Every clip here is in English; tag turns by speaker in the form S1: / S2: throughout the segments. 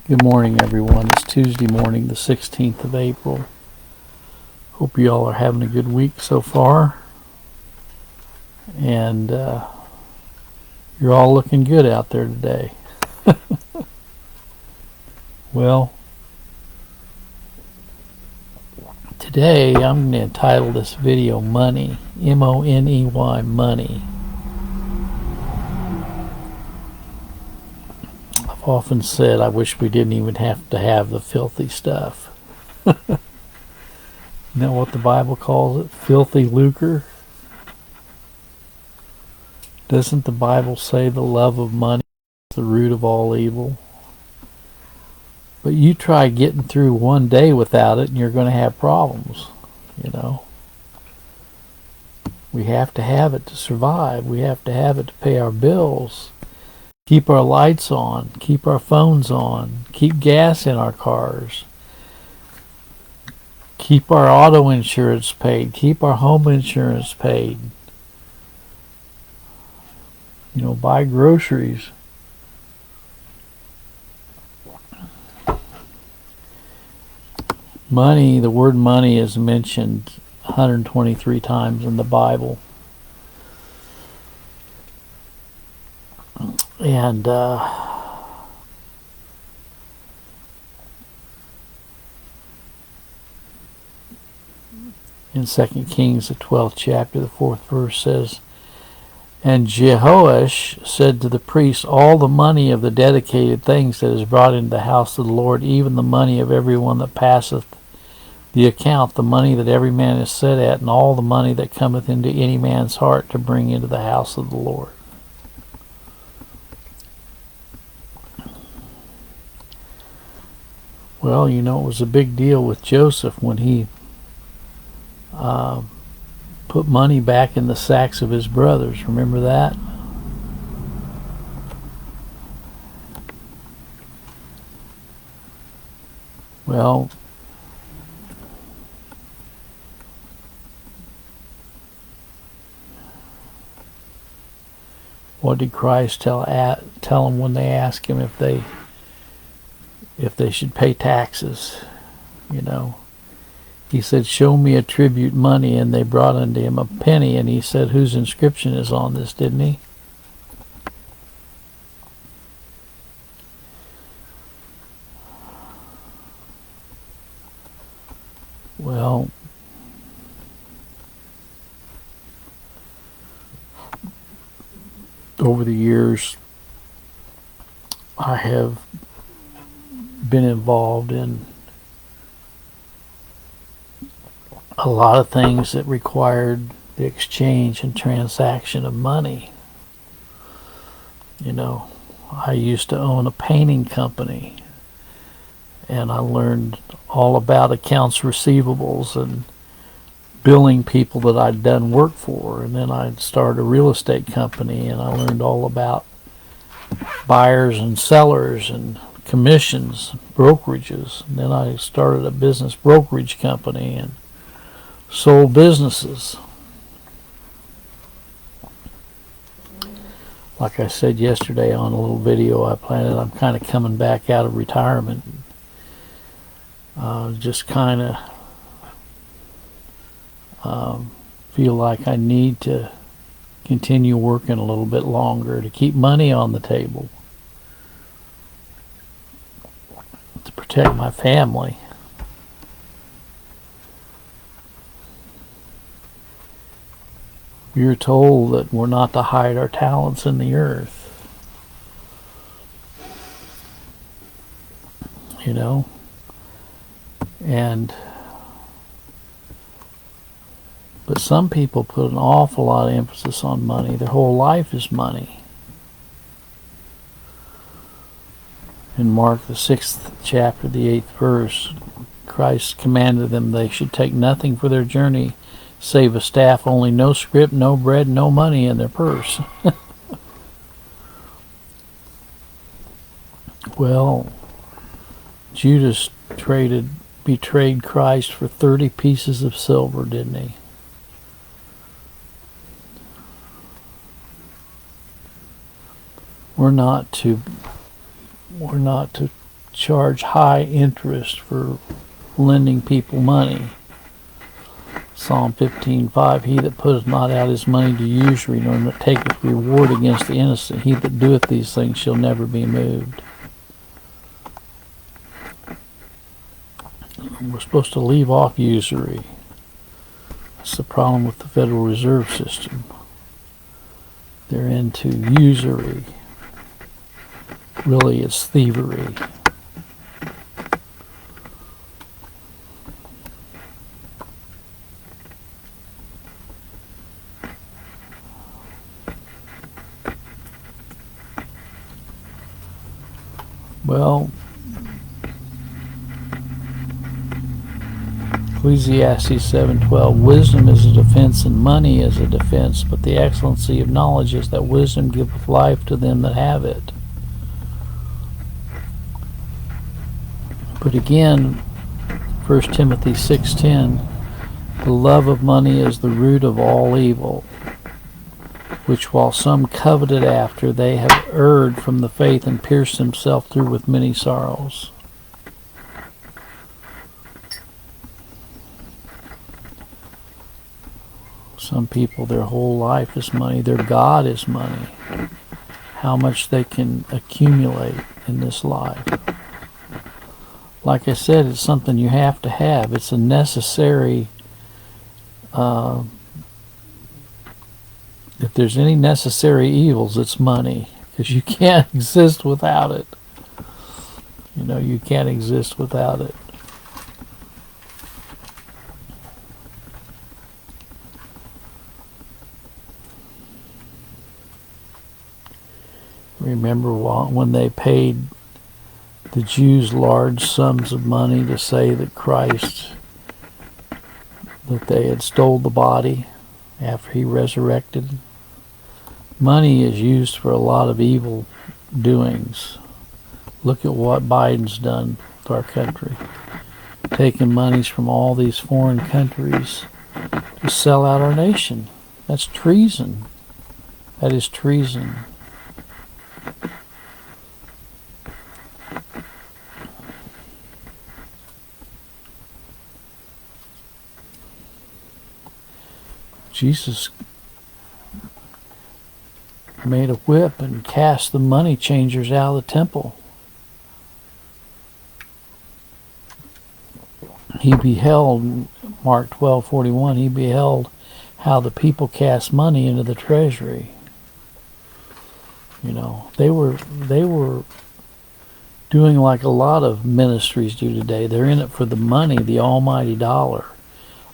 S1: Good morning, everyone. It's Tuesday morning, the 16th of April. Hope you all are having a good week so far. And you're all looking good out there today. Well, today I'm going to entitle this video Money, M-O-N-E-Y, Money. I've often said I wish we didn't even have to have the filthy stuff. You know what the Bible calls it? Filthy lucre. Doesn't the Bible say the love of money is the root of all evil? But you try getting through one day without it and you're going to have problems, you know. We have to have it to survive. We have to have it to pay our bills, keep our lights on, keep our phones on, keep gas in our cars, keep our auto insurance paid, keep our home insurance paid, you know, buy groceries. Money, the word money is mentioned 123 times in the Bible. And in 2 Kings, the 12th chapter, the 4th verse says, "And Jehoash said to the priests, all the money of the dedicated things that is brought into the house of the Lord, even the money of every one that passeth the account, the money that every man is set at, and all the money that cometh into any man's heart to bring into the house of the Lord." Well, you know, it was a big deal with Joseph when he put money back in the sacks of his brothers. Remember that? Well, what did Christ tell them when they asked him if they should pay taxes? You know, he said, "Show me a tribute money," and they brought unto him a penny, and he said, "Whose inscription is on this?" Didn't he? Well, over the years, I have been involved in a lot of things that required the exchange and transaction of money. You know, I used to own a painting company, and I learned all about accounts receivables and billing people that I'd done work for. And then I started a real estate company, and I learned all about buyers and sellers and commissions, brokerages. And then I started a business brokerage company and sold businesses. Like I said yesterday on a little video I planted, I'm kind of coming back out of retirement. Just kind of feel like I need to continue working a little bit longer to keep money on the table, to protect my family. We are told that we're not to hide our talents in the earth. You know? But some people put an awful lot of emphasis on money. Their whole life is money. In Mark, the 6th chapter, the 8th verse, Christ commanded them they should take nothing for their journey save a staff only, no scrip, no bread, no money in their purse. Well, Judas betrayed Christ for 30 pieces of silver, didn't he? We're not to charge high interest for lending people money. Psalm 15:5, he that putteth not out his money to usury, nor taketh reward against the innocent, he that doeth these things shall never be moved. We're supposed to leave off usury. That's the problem with the Federal Reserve System. They're into usury. Really, it's thievery. Well, Ecclesiastes 7:12, wisdom is a defense and money is a defense, but the excellency of knowledge is that wisdom giveth life to them that have it. But again, 1 Timothy 6:10, the love of money is the root of all evil, which while some coveted after, they have erred from the faith and pierced themselves through with many sorrows. Some people, their whole life is money. Their God is money. How much they can accumulate in this life. Like I said, it's something you have to have. It's a necessary, if there's any necessary evils, it's money. Because you can't exist without it. You know, you can't exist without it. Remember when they paid the Jews large sums of money to say that that they had stole the body after he resurrected? Money is used for a lot of evil doings. Look at what Biden's done to our country. Taking monies from all these foreign countries to sell out our nation. That's treason. That is treason. Jesus made a whip and cast the money changers out of the temple. He beheld, Mark 12:41, he beheld how the people cast money into the treasury. You know, they were doing like a lot of ministries do today. They're in it for the money, the almighty dollar.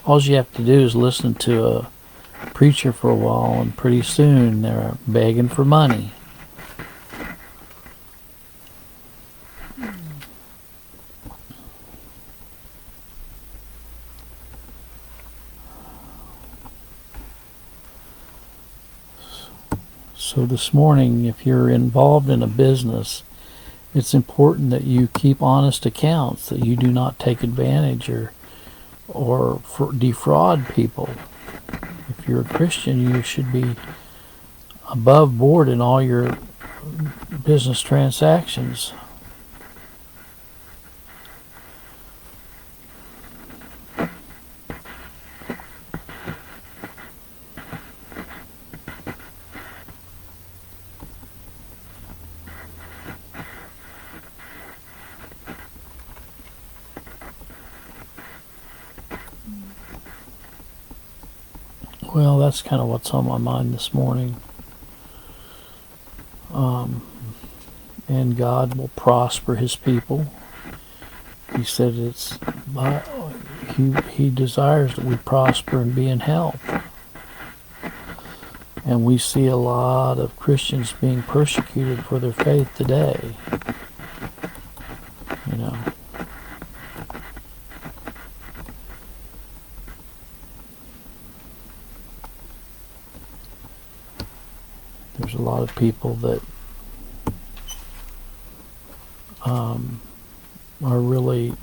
S1: All you have to do is listen to a preacher for a while, and pretty soon they're begging for money. So this morning, if you're involved in a business, it's important that you keep honest accounts, that you do not take advantage or defraud people. If you're a Christian, you should be above board in all your business transactions. Well, that's kind of what's on my mind this morning. And God will prosper his people. He said he desires that we prosper and be in health. And we see a lot of Christians being persecuted for their faith today. You know. There's a lot of people that are really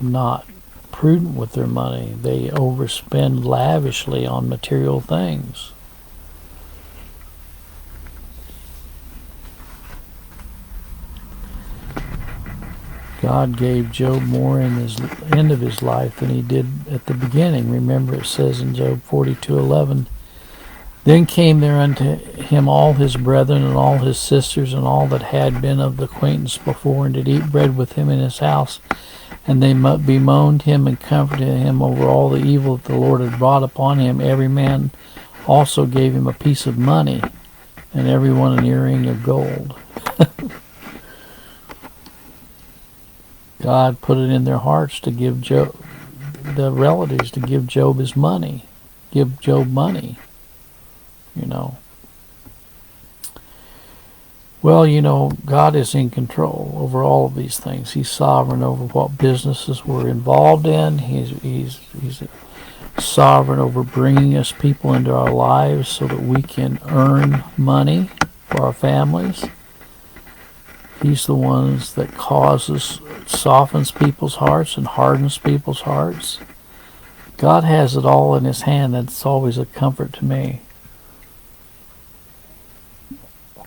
S1: not prudent with their money. They overspend lavishly on material things. God gave Job more in his end of his life than he did at the beginning. Remember, it says in Job 42:11, then came there unto him all his brethren and all his sisters and all that had been of the acquaintance before, and did eat bread with him in his house. And they bemoaned him and comforted him over all the evil that the Lord had brought upon him. Every man also gave him a piece of money, and every one an earring of gold. God put it in their hearts to give Job, the relatives, to give Job his money. Give Job money, you know. Well, you know, God is in control over all of these things. He's sovereign over what businesses we're involved in. He's sovereign over bringing us people into our lives so that we can earn money for our families. He's the one that softens people's hearts and hardens people's hearts. God has it all in his hand. That's always a comfort to me.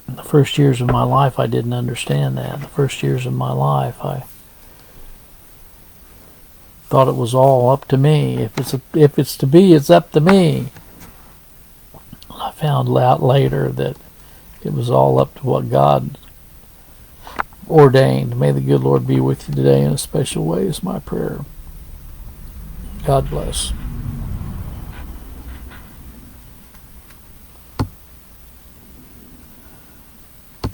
S1: In the first years of my life, I didn't understand that. The first years of my life, I thought it was all up to me. If it's to be, it's up to me. I found out later that it was all up to what God ordained. May the good Lord be with you today in a special way is my prayer. God bless.